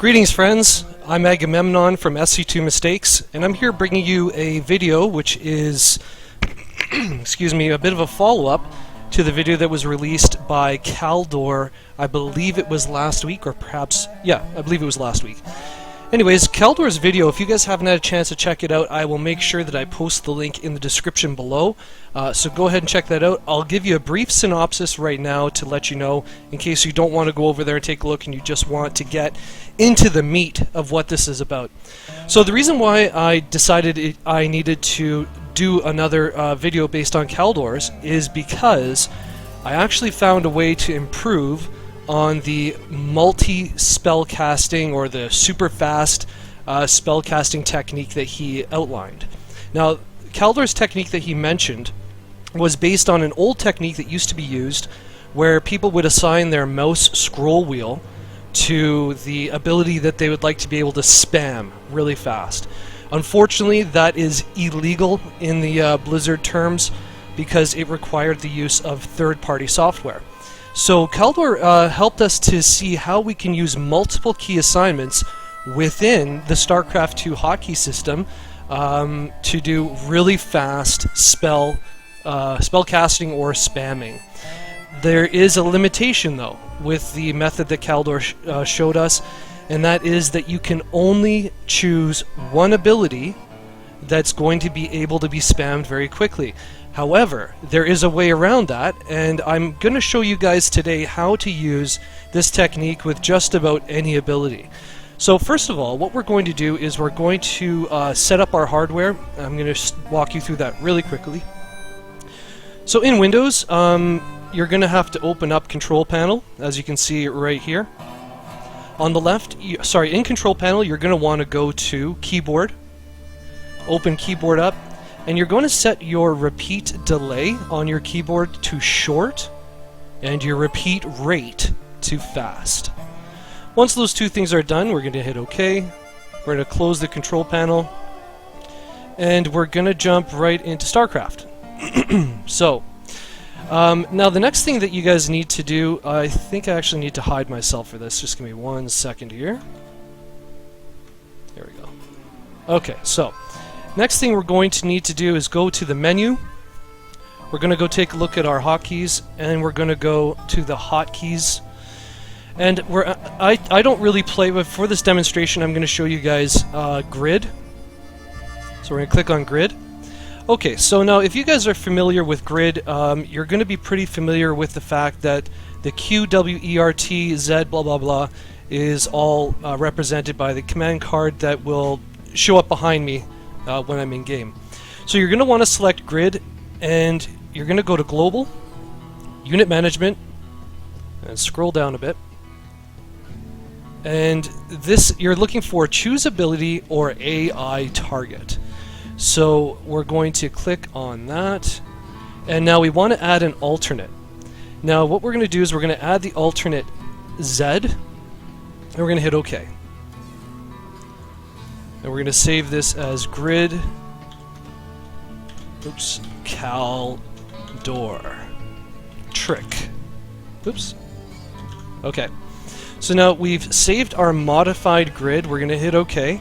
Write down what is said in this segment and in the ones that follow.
Greetings friends, I'm Agamemnon from SC2 Mistakes, and I'm here bringing you a video which is, excuse me, a bit of a follow-up to the video that was released by Caldor. I believe it was last week, or perhaps, yeah, I believe it was last week. Anyways, Caldor's video, if you guys haven't had a chance to check it out, I will make sure that I post the link in the description below. So go ahead and check that out. I'll give you a brief synopsis right now to let you know, in case you don't want to go over there and take a look and you just want to get into the meat of what this is about. So the reason why I decided I needed to do another video based on Caldor's is because I actually found a way to improve on the multi-spell casting, or the super fast spell casting technique that he outlined. Now, Caldor's technique that he mentioned was based on an old technique that used to be used where people would assign their mouse scroll wheel to the ability that they would like to be able to spam really fast. Unfortunately, that is illegal in the Blizzard terms because it required the use of third-party software. So Caldor helped us to see how we can use multiple key assignments within the StarCraft 2 hotkey system to do really fast spell casting or spamming. There is a limitation though with the method that Caldor showed us, and that is that you can only choose one ability that's going to be able to be spammed very quickly. However, there is a way around that, and I'm going to show you guys today how to use this technique with just about any ability. So first of all, what we're going to do is we're going to set up our hardware. I'm going to walk you through that really quickly. So in Windows, you're going to have to open up Control Panel, as you can see right here. On the left, in Control Panel, you're going to want to go to Keyboard, open Keyboard up, and you're going to set your repeat delay on your keyboard to short and your repeat rate to fast. Once those two things are done, we're going to hit OK. We're going to close the control panel, and we're going to jump right into StarCraft. So, now the next thing that you guys need to do, I think I actually need to hide myself for this. Just give me 1 second here. There we go. Okay, so next thing we're going to need to do is go to the menu. We're going to go take a look at our hotkeys, and we're going to go to the hotkeys. And I don't really play with, for this demonstration I'm going to show you guys grid. So we're going to click on grid. Okay, so now if you guys are familiar with grid, you're going to be pretty familiar with the fact that the Q, W, E, R, T, Z, blah blah blah is all represented by the command card that will show up behind me when I'm in game. So you're going to want to select grid, and you're going to go to global, unit management, and scroll down a bit. And this, you're looking for choose ability or AI target. So we're going to click on that, and now we want to add an alternate. Now what we're going to do is we're going to add the alternate Z, and we're going to hit OK. And we're going to save this as grid, oops, Caldor Trick. Oops. Okay. So now we've saved our modified grid. We're going to hit OK.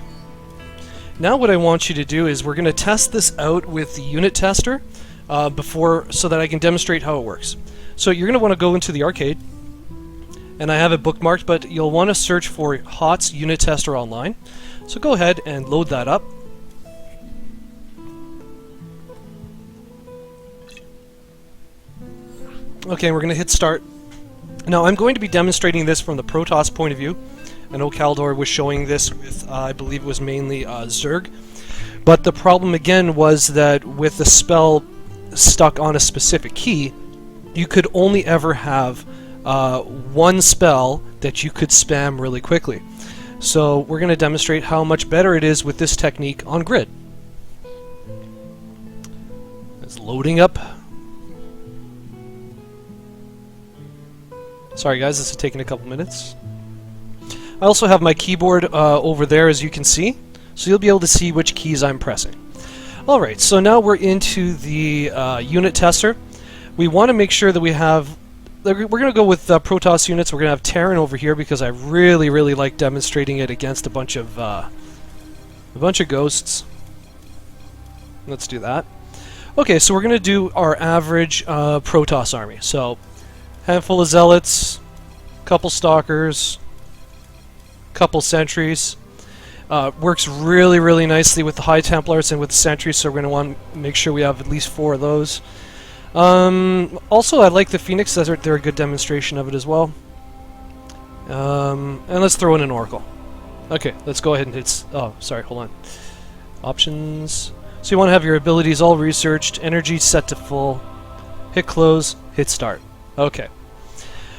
Now what I want you to do is we're going to test this out with the unit tester so that I can demonstrate how it works. So you're going to want to go into the arcade, and I have it bookmarked, but you'll want to search for HOTS Unit Tester Online. So go ahead and load that up. Okay, we're going to hit start. Now I'm going to be demonstrating this from the Protoss point of view. I know Caldor was showing this with, I believe it was mainly Zerg. But the problem again was that with the spell stuck on a specific key, you could only ever have one spell that you could spam really quickly. So we're going to demonstrate how much better it is with this technique on grid. It's loading up. Sorry guys, this is taking a couple minutes. I also have my keyboard over there, as you can see, so you'll be able to see which keys I'm pressing. Alright, so now we're into the unit tester. We want to make sure that we have we're going to go with Protoss units. We're going to have Terran over here because I really, really like demonstrating it against a bunch of ghosts. Let's do that. Okay, so we're going to do our average Protoss army. So, handful of Zealots, couple Stalkers, couple Sentries. Works really, really nicely with the High Templars and with the Sentries, so we're going to want to make sure we have at least 4 of those. Also, I like the Phoenix. They're a good demonstration of it as well. And let's throw in an Oracle. Okay, let's go ahead and hit... Oh, sorry, hold on. Options. So you want to have your abilities all researched, energy set to full, hit close, hit start. Okay.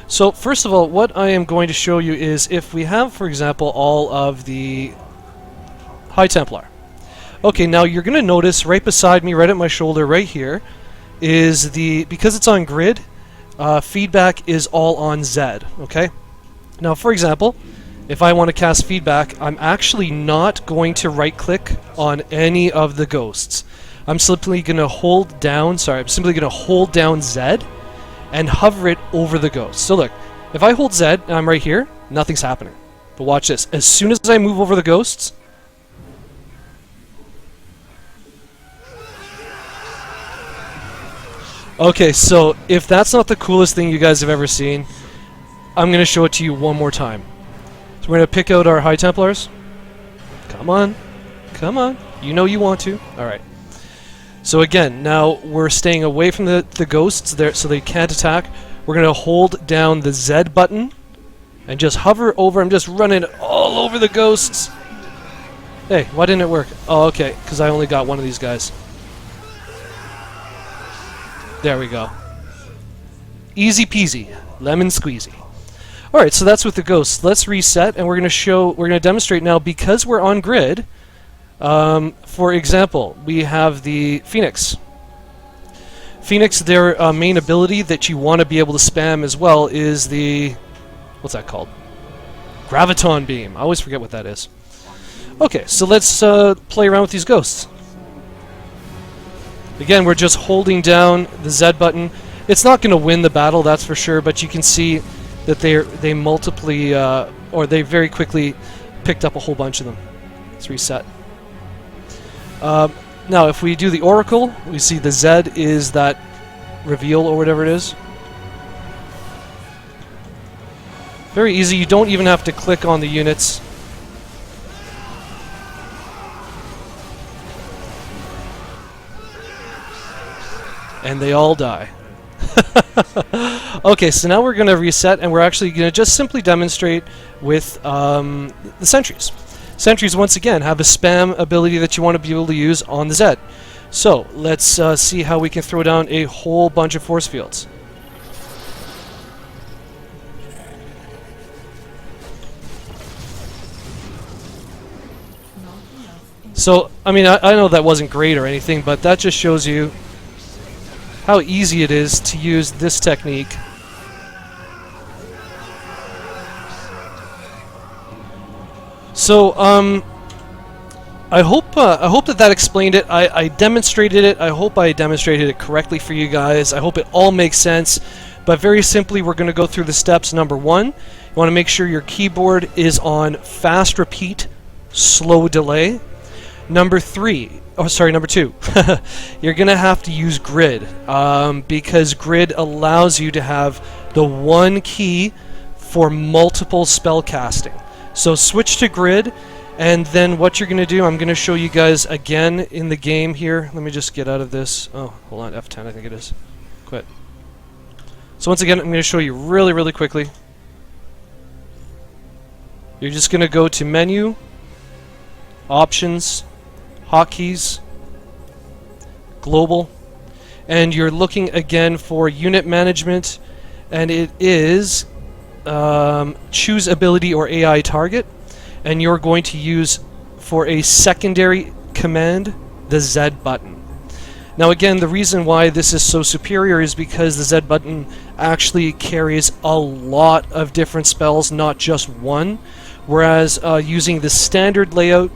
So, first of all, what I am going to show you is if we have, for example, all of the High Templar. Okay, now you're going to notice right beside me, right at my shoulder, right here, is because it's on grid, feedback is all on Z, okay? Now, for example, if I want to cast feedback, I'm actually not going to right-click on any of the ghosts. I'm simply going to hold down, I'm simply going to hold down Z and hover it over the ghost. So look, if I hold Z and I'm right here, nothing's happening. But watch this. As soon as I move over the ghosts, okay, so if that's not the coolest thing you guys have ever seen, I'm going to show it to you one more time. So we're going to pick out our High Templars. Come on. Come on. You know you want to. Alright. So again, now we're staying away from the ghosts there so they can't attack. We're going to hold down the Z button and just hover over. I'm just running all over the ghosts. Hey, why didn't it work? Oh, okay, because I only got one of these guys. There we go. Easy peasy. Lemon squeezy. Alright, so that's with the ghosts. Let's reset, and we're going to demonstrate now, because we're on grid. For example, we have the Phoenix. Phoenix, their main ability that you want to be able to spam as well is the... What's that called? Graviton Beam. I always forget what that is. Okay, so let's play around with these ghosts. Again, we're just holding down the Z button. It's not going to win the battle, that's for sure, but you can see that they multiply, or they very quickly picked up a whole bunch of them. Let's reset. Now, if we do the Oracle, we see the Z is that reveal or whatever it is. Very easy. You don't even have to click on the units. And they all die. Okay, so now we're going to reset, and we're actually going to just simply demonstrate with the Sentries. Sentries, once again, have a spam ability that you want to be able to use on the Z. So, let's see how we can throw down a whole bunch of force fields. So, I mean, I know that wasn't great or anything, but that just shows you how easy it is to use this technique. So, I hope that explained it. I demonstrated it. I hope I demonstrated it correctly for you guys. I hope it all makes sense. But very simply, we're going to go through the steps. Number 1, you want to make sure your keyboard is on fast repeat, slow delay. Number 2, you're going to have to use grid, because grid allows you to have the one key for multiple spell casting. So switch to grid, and then what you're going to do, I'm going to show you guys again in the game here. Let me just get out of this. Oh, hold on, F10 I think it is. Quit. So once again, I'm going to show you really, really quickly. You're just going to go to Menu, Options, Hotkeys, Global, and you're looking again for Unit Management, and it is choose ability or AI target, and you're going to use for a secondary command the Z button. Now again, the reason why this is so superior is because the Z button actually carries a lot of different spells, not just one, whereas using the standard layout,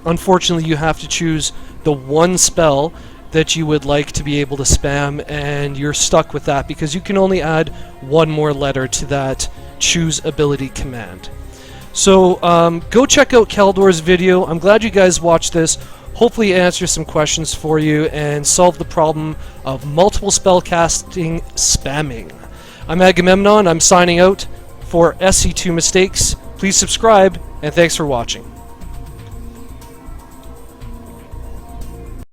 unfortunately you have to choose the one spell that you would like to be able to spam, and you're stuck with that because you can only add one more letter to that choose ability command. So go check out Kaldor's video. I'm glad you guys watched this. Hopefully it answers some questions for you and solve the problem of multiple spellcasting spamming. I'm Agamemnon. I'm signing out for SC2 Mistakes. Please subscribe, and thanks for watching.